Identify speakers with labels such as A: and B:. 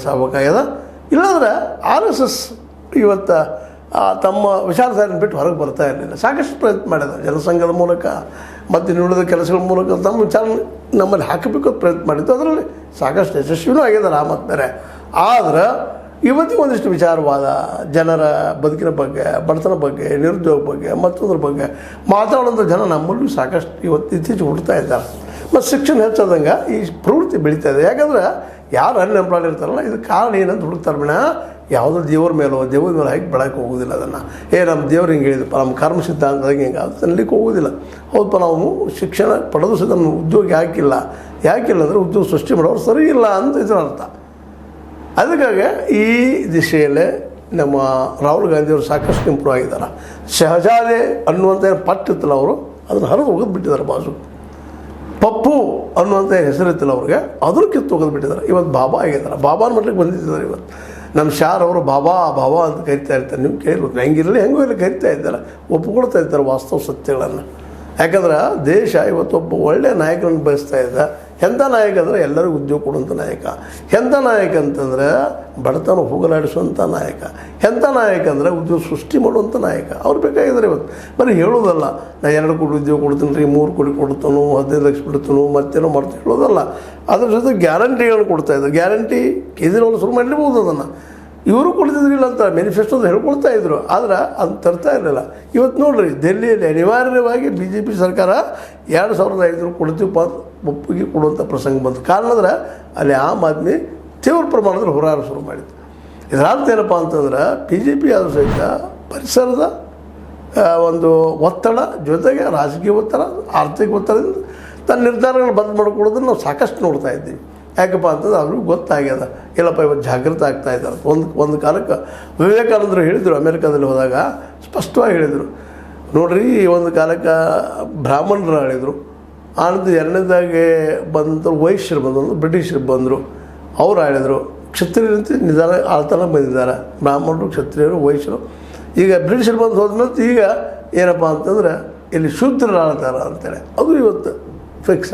A: ಕೆಲಸ ಆಗಬೇಕಾಗ್ಯದ. ಇಲ್ಲಾಂದ್ರೆ RSS ಇವತ್ತು ತಮ್ಮ ವಿಚಾರಧಾರೆಯನ್ನು ಬಿಟ್ಟು ಹೊರಗೆ ಬರ್ತಾ ಇರಲಿಲ್ಲ. ಸಾಕಷ್ಟು ಪ್ರಯತ್ನ ಮಾಡಿದ ಜನಸಂಘದ ಮೂಲಕ ಮತ್ತು ಇನ್ನುಳಿದ ಕೆಲಸಗಳ ಮೂಲಕ ತಮ್ಮ ವಿಚಾರ ನಮ್ಮಲ್ಲಿ ಹಾಕಬೇಕು ಅಂತ ಪ್ರಯತ್ನ ಮಾಡಿದ್ದು. ಅದರಲ್ಲಿ ಸಾಕಷ್ಟು ಯಶಸ್ವಿನೂ ಆಗಿದ್ದಾರೆ ಆ ಮತ್ತು ಬೇರೆ. ಆದ್ರೆ ಇವತ್ತಿಗೆ ಒಂದಿಷ್ಟು ವಿಚಾರವಾದ ಜನರ ಬದುಕಿನ ಬಗ್ಗೆ, ಬಡತನ ಬಗ್ಗೆ, ನಿರುದ್ಯೋಗ ಬಗ್ಗೆ, ಮತ್ತೊಂದ್ರ ಬಗ್ಗೆ ಮಾತಾಡೋಂಥ ಜನ ನಮ್ಮಲ್ಲೂ ಸಾಕಷ್ಟು ಇವತ್ತು ಇತ್ತೀಚೆಗೆ ಹುಡ್ತಾ ಇದ್ದಾರೆ. ಮತ್ತು ಶಿಕ್ಷಣ ಹೆಚ್ಚಾದಂಗೆ ಈ ಪ್ರವೃತ್ತಿ ಬೆಳೀತಾ ಇದೆ. ಯಾಕಂದ್ರೆ ಯಾರು ಅನ್ಎಂಪ್ಲಾಯ್ಡ್ ಇರ್ತಾರಲ್ಲ ಇದು ಕಾರಣ ಏನಂತ ಹುಡುಕ್ತಾರೆ ಬಿಡ. ಯಾವುದೋ ದೇವ್ರ ಮೇಲೆ ಹಾಕಿ ಬೆಳಕ್ಕೆ ಹೋಗೋದಿಲ್ಲ. ಅದನ್ನು ನಮ್ಮ ದೇವ್ರು ಹಿಂಗೆ ಹೇಳಿದಪ್ಪ, ನಮ್ಮ ಕರ್ಮ ಸಿದ್ಧಾಂತದಾಗ ಹಿಂಗೆ ಅದು ತನ್ನಲಿಕ್ಕೆ ಹೋಗೋದಿಲ್ಲ. ಹೌದಪ್ಪ, ನಾವು ಶಿಕ್ಷಣ ಪಡೆದು ಸಹ ನಮ್ಮ ಉದ್ಯೋಗ ಯಾಕಿಲ್ಲ ಅಂದರೆ ಉದ್ಯೋಗ ಸೃಷ್ಟಿ ಮಾಡೋರು ಸರಿ ಇಲ್ಲ ಅಂತ ಇದರ ಅರ್ಥ. ಅದಕ್ಕಾಗಿ ಈ ದಿಶೆಯಲ್ಲೇ ನಮ್ಮ ರಾಹುಲ್ ಗಾಂಧಿಯವರು ಸಾಕಷ್ಟು ಇಂಪ್ರೂವ್ ಆಗಿದ್ದಾರೆ. ಶಹಜಾದೆ ಅನ್ನುವಂಥ ಪಟ್ಟಿತ್ತಲ್ಲ, ಅವರು ಅದನ್ನು ಹರಿದು ಹೋಗೋದು ಬಿಟ್ಟಿದ್ದಾರೆ. ಬಾಜು ಪಪ್ಪು ಅನ್ನುವಂಥ ಹೆಸರಿತ್ತಲ್ಲ ಅವ್ರಿಗೆ, ಅದನ್ನು ಕಿತ್ತು ಹೋಗೋದು ಬಿಟ್ಟಿದ್ದಾರೆ. ಇವತ್ತು ಬಾಬಾ ಆಗಿದ್ದಾರೆ. ಬಾಬಾನ ಮಟ್ಟಕ್ಕೆ ಬಂದಿದ್ದಾರೆ. ಇವತ್ತು ನಮ್ಮ ಶಾರ್ ಅವರು ಬಾಬಾ ಅಂತ ಕರಿತಾ ಇರ್ತಾರೆ. ನೀವು ಕೇಳಬೇಕು, ಹೆಂಗಿರಲಿ ಹೆಂಗೋ ಇಲ್ಲ ಕರಿತಾ ಇದ್ದಾರೆ, ಒಪ್ಪಿಕೊಳ್ತಾ ಇದ್ದಾರೆ ವಾಸ್ತವ ಸತ್ಯಗಳನ್ನು. ಯಾಕಂದ್ರೆ ದೇಶ ಇವತ್ತೊಬ್ಬ ಒಳ್ಳೆಯ ನಾಯಕನನ್ನು ಬಯಸ್ತಾ ಇದ್ದ. ಎಂಥ ನಾಯಕ ಅಂದರೆ ಎಲ್ಲರಿಗೂ ಉದ್ಯೋಗ ಕೊಡುವಂಥ ನಾಯಕ. ಎಂಥ ನಾಯಕ ಅಂತಂದರೆ ಬಡತನ ಹೋಗಲಾಡಿಸುವಂಥ ನಾಯಕ. ಎಂಥ ನಾಯಕ ಅಂದರೆ ಉದ್ಯೋಗ ಸೃಷ್ಟಿ ಮಾಡುವಂಥ ನಾಯಕ. ಅವ್ರು ಬೇಕಾಗಿದ್ದಾರೆ ಇವತ್ತು. ಬರೀ ಹೇಳೋದಲ್ಲ, ನಾ 2 ಕೋಟಿ ಉದ್ಯೋಗ ಕೊಡ್ತೀನಿ ರೀ, 3 ಕೋಟಿ ಕೊಡ್ತಾನು, 15 ಲಕ್ಷ ಬಿಡ್ತಾನು, ಮತ್ತೇನೋ ಮಾಡ್ತೀನಿ ಹೇಳೋದಲ್ಲ. ಅದ್ರ ಜೊತೆ ಗ್ಯಾರಂಟಿಗಳನ್ನು ಕೊಡ್ತಾಯಿದ್ರು. ಗ್ಯಾರಂಟಿ ಕೇಜ್ರಿವಾಲ್ ಶುರು ಮಾಡಲಿರ್ಬೋದು. ಅದನ್ನು ಇವರು ಕೊಡ್ತಿದ್ರಿಲ್ಲ ಅಂತ ಮ್ಯಾನಿಫೆಸ್ಟೋದ ಹೇಳ್ಕೊಳ್ತಾ ಇದ್ರು. ಆದ್ರೆ ಅದು ತರ್ತಾ ಇರಲಿಲ್ಲ. ಇವತ್ತು ನೋಡಿರಿ, ದೆಹಲಿಯಲ್ಲಿ ಅನಿವಾರ್ಯವಾಗಿ BJP ಸರ್ಕಾರ 2500 ಕೊಡ್ತೀವಪ್ಪ ಒಪ್ಪಿಗೆ ಕೊಡುವಂಥ ಪ್ರಸಂಗ ಬಂತು. ಕಾರಣ ಅಂದ್ರೆ ಅಲ್ಲಿ ಆಮ್ ಆದ್ಮಿ ತೀವ್ರ ಪ್ರಮಾಣದಲ್ಲಿ ಹೋರಾಟ ಶುರು ಮಾಡಿತ್ತು. ಇದರ ಅರ್ಥ ಏನಪ್ಪ ಅಂತಂದ್ರೆ BJP ಆದರೂ ಸಹಿತ ಪರಿಸರದ ಒಂದು ಒತ್ತಡ ಜೊತೆಗೆ ರಾಜಕೀಯ ಒತ್ತಡ, ಆರ್ಥಿಕ ಒತ್ತಡದಿಂದ ತನ್ನ ನಿರ್ಧಾರಗಳನ್ನು ಬಂದ್ ಮಾಡಿಕೊಳ್ಳೋದನ್ನು ನಾವು ಸಾಕಷ್ಟು ನೋಡ್ತಾ ಇದ್ದೀವಿ. ಯಾಕಪ್ಪ ಅಂತಂದ್ರೆ ಅವ್ರಿಗೆ ಗೊತ್ತಾಗ್ಯದ, ಇಲ್ಲಪ್ಪ ಇವತ್ತು ಜಾಗೃತ ಆಗ್ತಾ ಇದ್ದಾರೆ. ಒಂದು ಕಾಲಕ್ಕೆ ವಿವೇಕಾನಂದರು ಹೇಳಿದರು, ಅಮೇರಿಕಾದಲ್ಲಿ ಹೋದಾಗ ಸ್ಪಷ್ಟವಾಗಿ ಹೇಳಿದರು. ನೋಡ್ರಿ, ಒಂದು ಕಾಲಕ್ಕೆ ಬ್ರಾಹ್ಮಣರು ಆಳಿದರು, ಆನಂತರ 2ನೇದಾಗೆ ಬಂದಂಥ ವೈಶ್ಯರು ಬಂದರು, ಬ್ರಿಟಿಷರು ಬಂದರು, ಅವ್ರು ಆಳಿದರು. ಕ್ಷತ್ರಿಯರಂತೆ ನಿಧಾನ ಆಳ್ತಾನೆ ಬಂದಿದ್ದಾರೆ. ಬ್ರಾಹ್ಮಣರು, ಕ್ಷತ್ರಿಯರು, ವೈಶ್ಯರು. ಈಗ ಬ್ರಿಟಿಷರು ಬಂದು ಹೋದ್ಮೇಲೆ ಈಗ ಏನಪ್ಪ ಅಂತಂದ್ರೆ ಇಲ್ಲಿ ಶೂದ್ರರು ಆಳ್ತಾರ ಅಂತೇಳಿ ಅದು ಇವತ್ತು ಫಿಕ್ಸ್